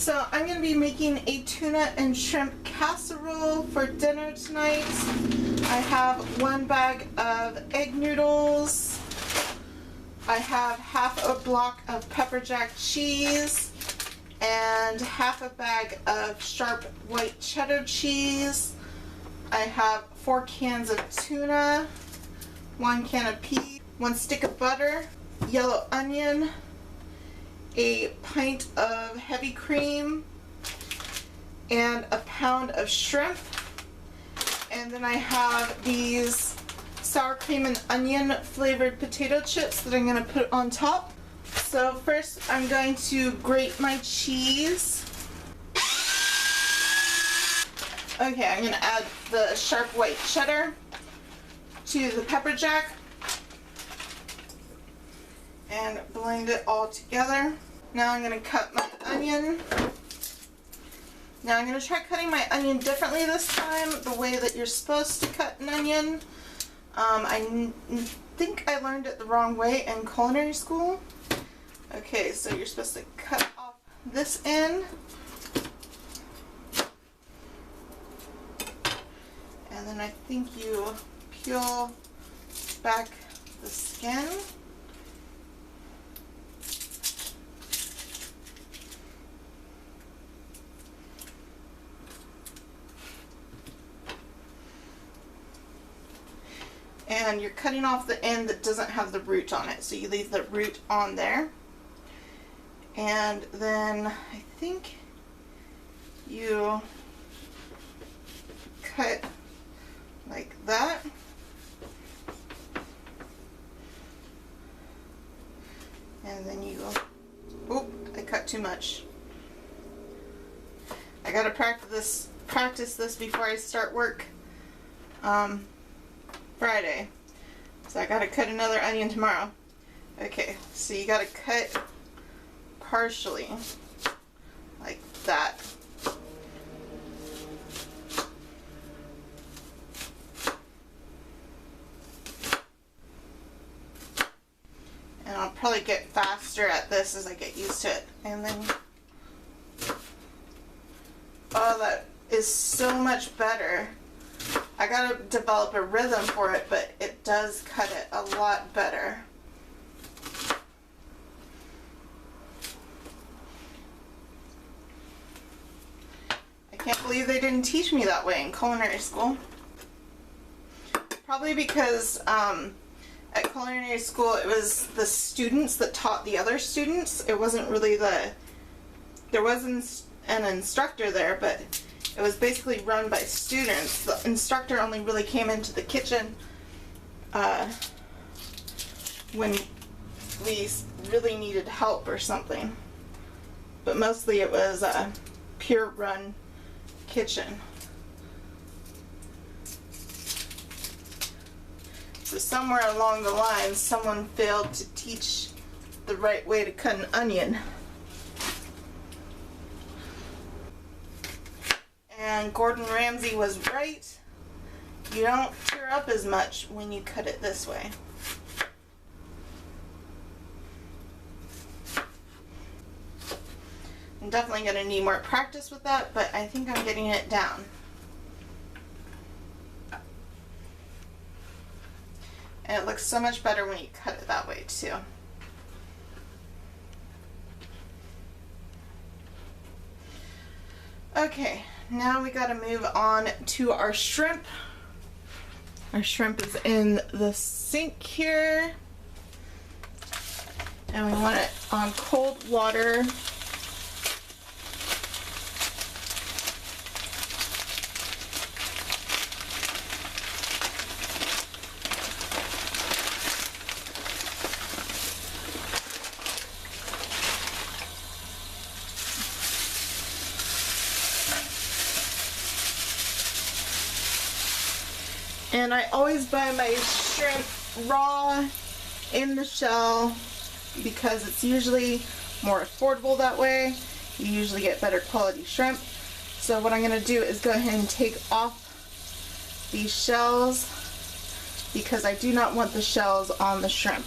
So I'm going to be making a tuna and shrimp casserole for dinner tonight. I have 1 bag of egg noodles. I have half a block of pepper jack cheese and half a bag of sharp white cheddar cheese. I have 4 cans of tuna, 1 can of peas, 1 stick of butter, yellow onion, a pint of heavy cream, and a pound of shrimp. And then I have these sour cream and onion flavored potato chips that I'm going to put on top. So first I'm going to grate my cheese. Okay, I'm going to add the sharp white cheddar to the pepper jack and blend it all together. Now I'm going to cut my onion. Now I'm going to try cutting my onion differently this time, the way that you're supposed to cut an onion. I think I learned it the wrong way in culinary school. Okay, so you're supposed to cut off this end. And then I think you peel back the skin. And you're cutting off the end that doesn't have the root on it, so you leave the root on there. And then I think you cut like that. And then you, oh, I cut too much. I gotta practice this before I start work Friday. So I gotta cut another onion tomorrow. Okay, so you gotta cut partially like that. And I'll probably get faster at this as I get used to it. And then, oh, that is so much better. I gotta develop a rhythm for it, but it does cut it a lot better. I can't believe they didn't teach me that way in culinary school. Probably because at culinary school it was the students that taught the other students. It wasn't really there wasn't an instructor there, but it was basically run by students. The instructor only really came into the kitchen when we really needed help or something. But mostly it was a pure run kitchen. So somewhere along the line someone failed to teach the right way to cut an onion. And Gordon Ramsay was right. You don't tear up as much when you cut it this way. I'm definitely going to need more practice with that, but I think I'm getting it down. And it looks so much better when you cut it that way too. Okay. Now we gotta move on to our shrimp. Our shrimp is in the sink here. And we want it on cold water. And I always buy my shrimp raw in the shell because it's usually more affordable that way. You usually get better quality shrimp. So what I'm going to do is go ahead and take off these shells because I do not want the shells on the shrimp.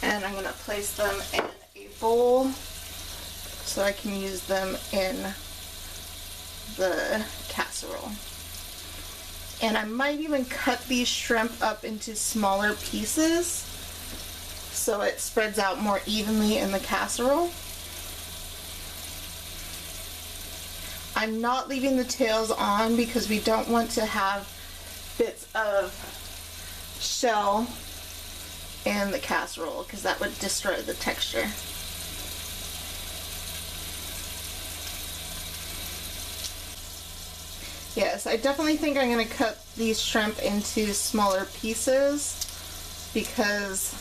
And I'm going to place them in a bowl so I can use them in the casserole. And I might even cut these shrimp up into smaller pieces so it spreads out more evenly in the casserole. I'm not leaving the tails on because we don't want to have bits of shell in the casserole because that would destroy the texture. Yes, I definitely think I'm going to cut these shrimp into smaller pieces because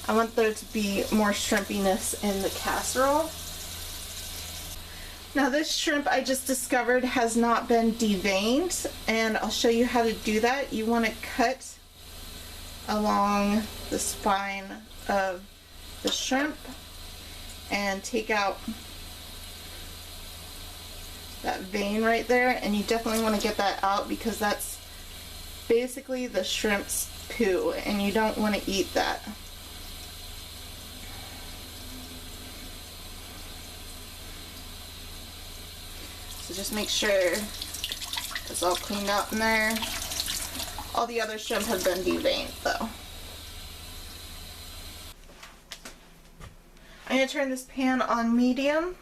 I want there to be more shrimpiness in the casserole. Now this shrimp I just discovered has not been deveined, and I'll show you how to do that. You want to cut along the spine of the shrimp and take out that vein right there, and you definitely want to get that out because that's basically the shrimp's poo and you don't want to eat that. So just make sure it's all cleaned out in there. All the other shrimp have been deveined though. I'm going to turn this pan on medium.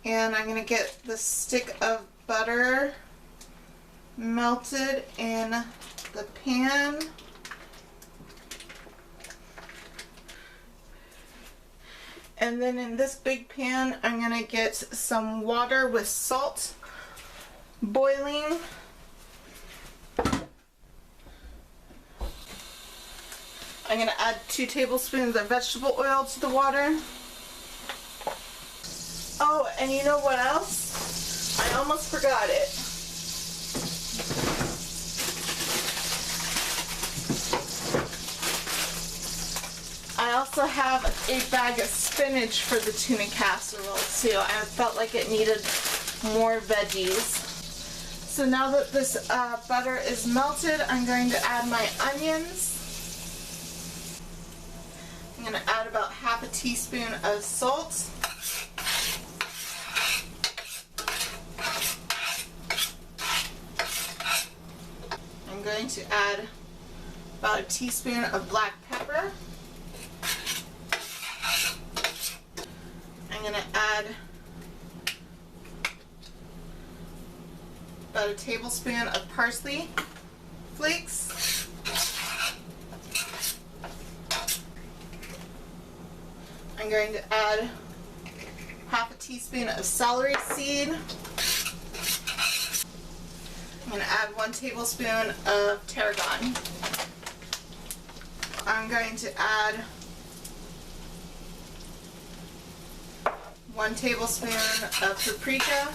And I'm going to get the stick of butter melted in the pan. And then in this big pan, I'm going to get some water with salt boiling. I'm going to add 2 tablespoons of vegetable oil to the water. Oh, and you know what else? I almost forgot it. I also have a bag of spinach for the tuna casserole too. I felt like it needed more veggies. So now that this butter is melted, I'm going to add my onions. I'm going to add about half a teaspoon of salt. I'm going to add about a teaspoon of black pepper. I'm going to add about a tablespoon of parsley flakes. I'm going to add half a teaspoon of celery seed. I'm going to add 1 tablespoon of tarragon. I'm going to add 1 tablespoon of paprika.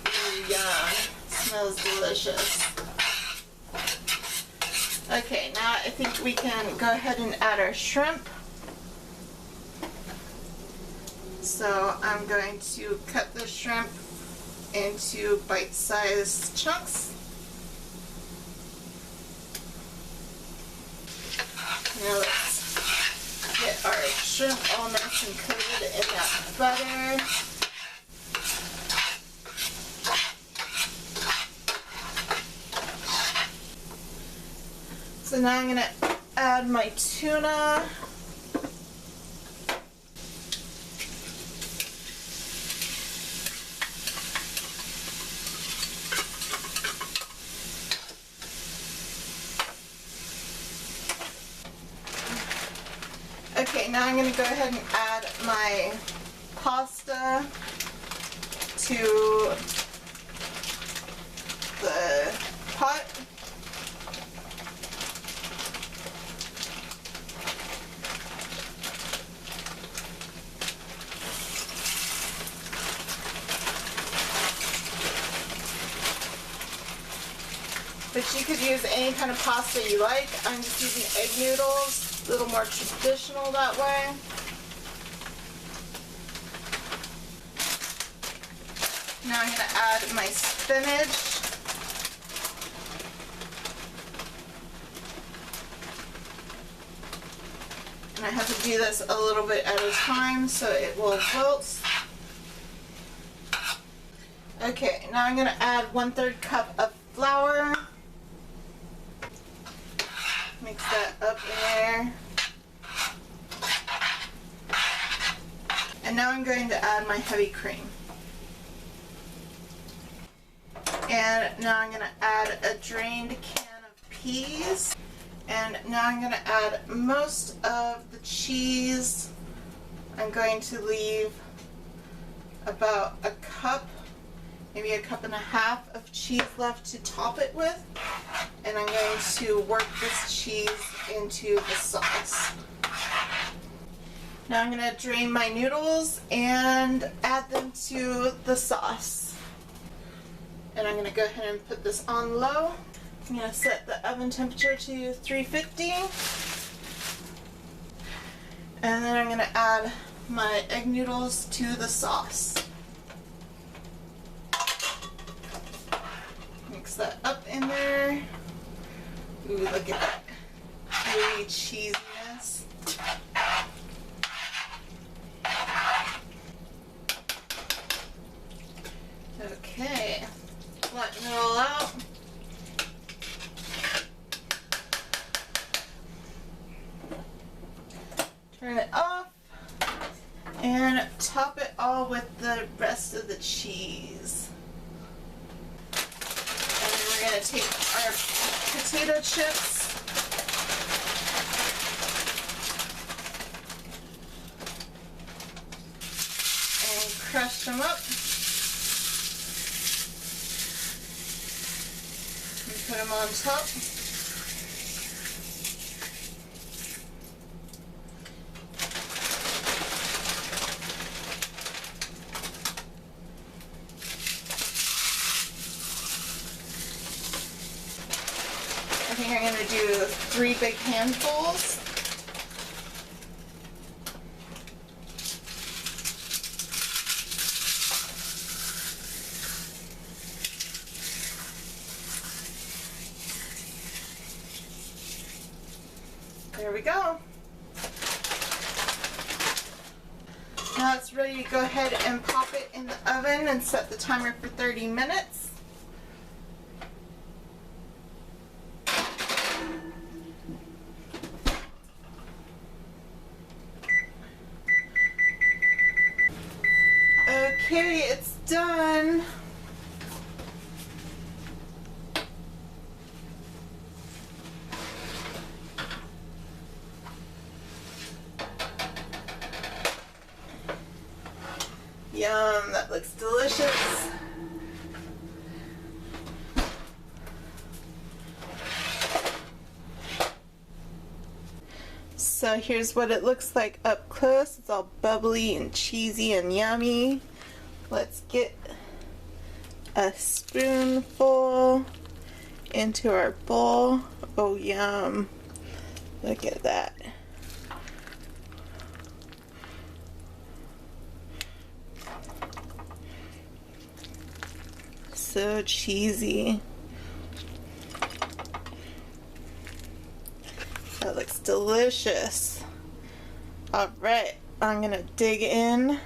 Ooh, yum. Smells delicious. Okay, now I think we can go ahead and add our shrimp. So I'm going to cut the shrimp into bite-sized chunks. Now let's get our shrimp all nice and coated in that butter. So now I'm going to add my tuna. Okay, now I'm going to go ahead and add my pasta to the pot. But you could use any kind of pasta you like. I'm just using egg noodles, a little more traditional that way. Now I'm going to add my spinach. And I have to do this a little bit at a time so it will wilt. Okay, now I'm going to add 1/3 cup of flour. Mix that up in there. And now I'm going to add my heavy cream. And now I'm going to add a drained can of peas. And now I'm going to add most of the cheese. I'm going to leave about a cup, maybe a cup and a half of cheese left to top it with. And I'm going to work this cheese into the sauce. Now I'm going to drain my noodles and add them to the sauce. And I'm going to go ahead and put this on low. I'm going to set the oven temperature to 350. And then I'm going to add my egg noodles to the sauce. Mix that up in there. Ooh, look at that gooey cheesiness. Okay, flatten it all out. Turn it off and top it all with the rest of the cheese. And then we're going to take our potato chips and crush them up and put them on top. I think I'm going to do 3 big handfuls. There we go. Now it's ready to go ahead and pop it in the oven and set the timer for 30 minutes. Okay, it's done. Yum, that looks delicious. So here's what it looks like up close. It's all bubbly and cheesy and yummy. Let's get a spoonful into our bowl. Oh, yum. Look at that. So cheesy. That looks delicious. Alright, I'm gonna dig in